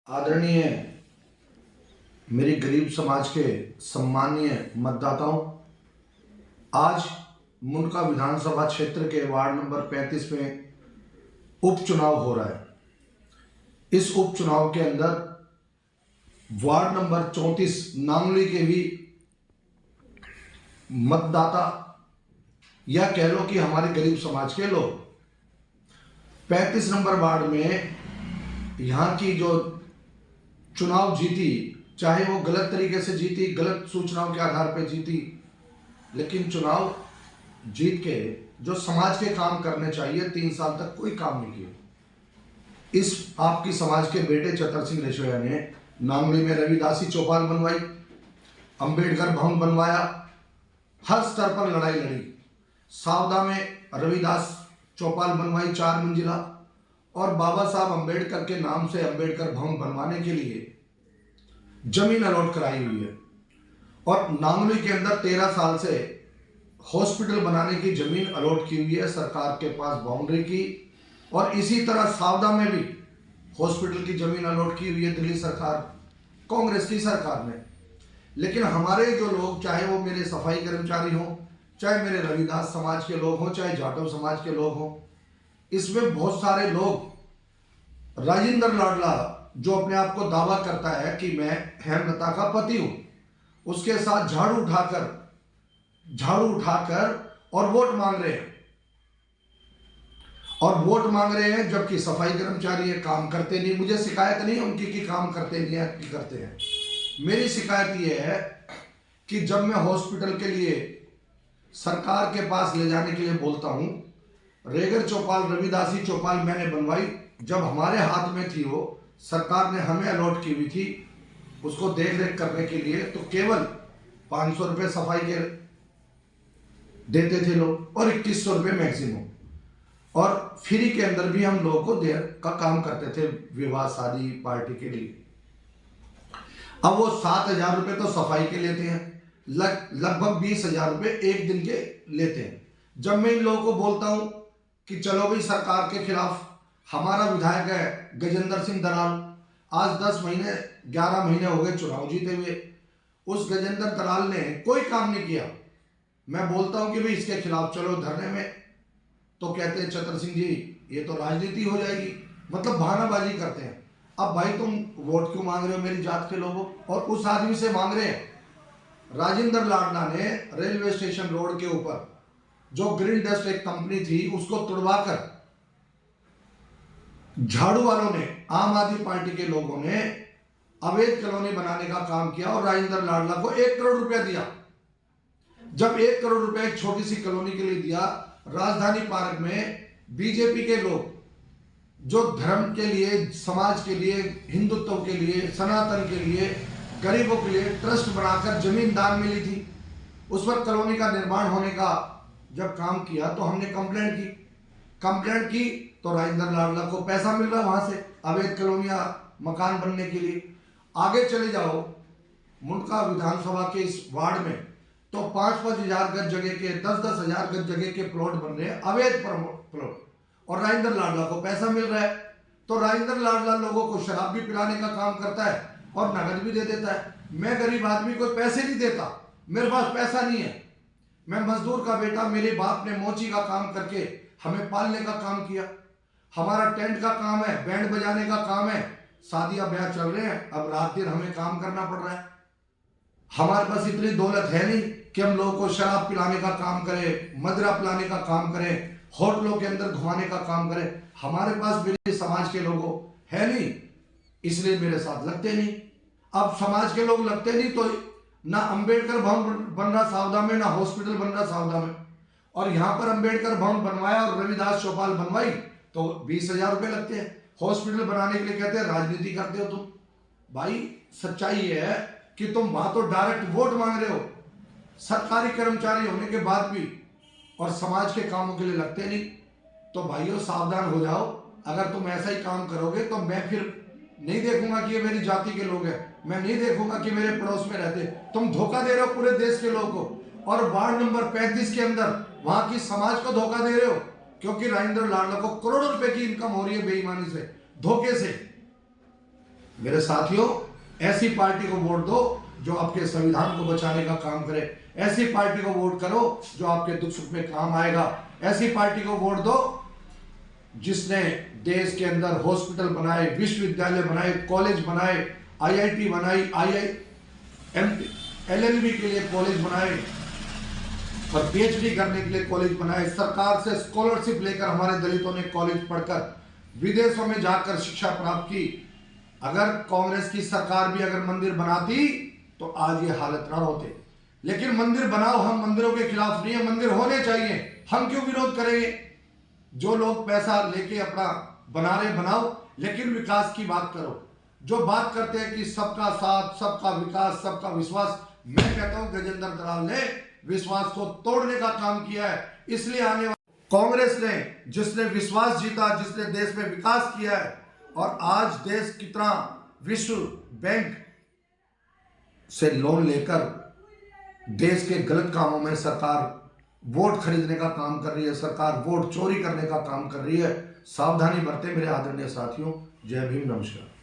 आदरणीय मेरी गरीब समाज के सम्मानीय मतदाताओं, आज मुंडका विधानसभा क्षेत्र के वार्ड नंबर 35 में उपचुनाव हो रहा है। इस उपचुनाव के अंदर वार्ड नंबर 34 नांगली के भी मतदाता या कह लो कि हमारे गरीब समाज के लोग 35 नंबर वार्ड में यहाँ की जो चुनाव जीती, चाहे वो गलत तरीके से जीती, गलत सूचनाओं के आधार पर जीती, लेकिन चुनाव जीत के जो समाज के काम करने चाहिए 3 साल तक कोई काम नहीं किए। इस आपकी समाज के बेटे चतर सिंह रेशोया ने नांगली में रविदासी चौपाल बनवाई, अंबेडकर भवन बनवाया, हर स्तर पर लड़ाई लड़ी। सावदा में रविदास चौपाल बनवाई 4 मंजिला, और बाबा साहब अंबेडकर के नाम से अंबेडकर भवन बनवाने के लिए जमीन अलॉट कराई हुई है। और नांगली के अंदर 13 साल से हॉस्पिटल बनाने की जमीन अलॉट की हुई है सरकार के पास बाउंड्री की, और इसी तरह सावदा में भी हॉस्पिटल की जमीन अलॉट की हुई है दिल्ली सरकार, कांग्रेस की सरकार ने। लेकिन हमारे जो लोग, चाहे वो मेरे सफाई कर्मचारी हों, चाहे मेरे रविदास समाज के लोग हों, चाहे जाटव समाज के लोग हों, इसमें बहुत सारे लोग राजेंद्र लाडला जो अपने आप को दावा करता है कि मैं हेमलता का पति हूं, उसके साथ झाड़ू उठाकर और वोट मांग रहे हैं, जबकि सफाई कर्मचारी है, काम करते नहीं। मुझे शिकायत नहीं उनकी कि काम करते नहीं है कि करते हैं। मेरी शिकायत ये है कि जब मैं हॉस्पिटल के लिए सरकार के पास ले जाने के लिए बोलता हूं, रेगर चौपाल, रविदासी चौपाल मैंने बनवाई, जब हमारे हाथ में थी वो, सरकार ने हमें अलॉट की हुई थी उसको देख रेख करने के लिए, तो केवल 500 रुपये सफाई के देते थे लोग और 2100 रुपये मैक्सिमम, और फ्री के अंदर भी हम लोगों को देर का काम करते थे विवाह शादी पार्टी के लिए। अब वो 7000 रुपये तो सफाई के लेते हैं, लगभग 20,000 रुपये एक दिन के लेते हैं। जब मैं इन लोगों को बोलता हूं कि चलो भाई सरकार के खिलाफ, हमारा विधायक है गजेंद्र सिंह दलाल, आज 11 महीने हो गए चुनाव जीते हुए, उस गजेंद्र दलाल ने कोई काम नहीं किया। मैं बोलता हूं कि भाई इसके खिलाफ चलो धरने में, तो कहते हैं चतर सिंह जी ये तो राजनीति हो जाएगी, मतलब बहानाबाजी करते हैं। अब भाई तुम वोट क्यों मांग रहे हो मेरी जात के लोगों, और उस आदमी से मांग रहे हैं। राजेंद्र लाडला ने रेलवे स्टेशन रोड के ऊपर जो ग्रीन डस्ट एक कंपनी थी उसको तुड़वाकर झाड़ू वालों ने, आम आदमी पार्टी के लोगों ने अवैध कॉलोनी बनाने का काम किया, और राजेंद्र लाडला को 1 करोड़ रुपया दिया। जब 1 करोड़ रुपया एक छोटी सी कॉलोनी के लिए दिया, राजधानी पार्क में बीजेपी के लोग जो धर्म के लिए, समाज के लिए, हिंदुत्व के लिए, सनातन के लिए, गरीबों के लिए ट्रस्ट बनाकर जमीन दान मिली थी, उस पर कॉलोनी का निर्माण होने का जब काम किया तो हमने कंप्लेंट की तो राजेंद्र लाडला को पैसा मिल रहा वहां से अवैध कॉलोनियां मकान बनने के लिए। आगे चले जाओ मुंडका विधानसभा के इस वार्ड में तो 5-5 हजार गज जगह के, 10-10 हजार गज जगह के प्लॉट बन रहे हैं, अवैध प्लॉट, और राजेंद्र लाडला को पैसा मिल रहा है। तो राजेंद्र लाडला लोगों को शराब भी पिलाने का काम करता है और नगद भी दे देता है। मैं गरीब आदमी को पैसे नहीं देता, मेरे पास पैसा नहीं है, मैं मजदूर का बेटा, मेरे बाप ने मोची का काम करके हमें पालने का काम किया। हमारा टेंट का काम है, बैंड बजाने का काम है, शादियां ब्याह चल रहे हैं, अब रात दिन हमें काम करना पड़ रहा है। हमारे पास इतनी दौलत है नहीं कि हम लोगों को शराब पिलाने का काम करें, मदिरा पिलाने का काम करें, होटलों के अंदर घुमाने का काम करें। हमारे पास मेरे समाज के लोगों है नहीं, इसलिए मेरे साथ लगते नहीं। अब समाज के लोग लगते नहीं तो ना अंबेडकर भवन बन रहा सावदा में, ना हॉस्पिटल बन रहा सावदा में, और यहां पर अंबेडकर भवन बनवाया और रविदास चौपाल बनवाई तो 20,000 रुपये लगते हैं। हॉस्पिटल बनाने के लिए कहते हैं राजनीति करते हो तुम। भाई सच्चाई ये है कि तुम वहां तो डायरेक्ट वोट मांग रहे हो, सरकारी कर्मचारी होने के बाद भी, और समाज के कामों के लिए लगते नहीं। तो भाइयों सावधान हो जाओ, अगर तुम ऐसा ही काम करोगे तो मैं फिर नहीं देखूंगा कि ये मेरी जाति के लोग हैं, मैं नहीं देखूंगा कि मेरे पड़ोस में रहते। तुम धोखा दे रहे हो पूरे देश के लोगों को, और वार्ड नंबर 35 के अंदर वहां की समाज को धोखा दे रहे हो, क्योंकि राजेंद्र लाडला को करोड़ों रुपए की इनकम हो रही है बेईमानी से, धोखे से। मेरे साथियों, ऐसी पार्टी को वोट दो जो आपके संविधान को बचाने का काम करे। ऐसी पार्टी को वोट करो जो आपके दुख सुख में काम आएगा। ऐसी पार्टी को वोट दो जिसने देश के अंदर हॉस्पिटल बनाए, विश्वविद्यालय बनाए, कॉलेज बनाए, आईआईटी बनाई, एलएलबी के लिए कॉलेज बनाए और पीएचडी करने के लिए कॉलेज बनाए। सरकार से स्कॉलरशिप लेकर हमारे दलितों ने कॉलेज पढ़कर विदेशों में जाकर शिक्षा प्राप्त की। अगर कांग्रेस की सरकार भी अगर मंदिर बनाती तो आज ये हालत ना होते। लेकिन मंदिर बनाओ, हम मंदिरों के खिलाफ नहीं है, मंदिर होने चाहिए, हम क्यों विरोध करेंगे। जो लोग पैसा लेके अपना बना रहे बनाओ, लेकिन विकास की बात करो। जो बात करते हैं कि सबका साथ, सबका विकास, सबका विश्वास, मैं कहता हूं गजेंद्र दलाल ने विश्वास को तोड़ने का काम किया है। इसलिए आने वाले कांग्रेस ने, जिसने विश्वास जीता, जिसने देश में विकास किया है, और आज देश कितना विश्व बैंक से लोन लेकर देश के गलत कामों में सरकार वोट खरीदने का काम कर रही है, सरकार वोट चोरी करने का काम कर रही है। सावधानी बरते मेरे आदरणीय साथियों। जय भीम, नमस्कार।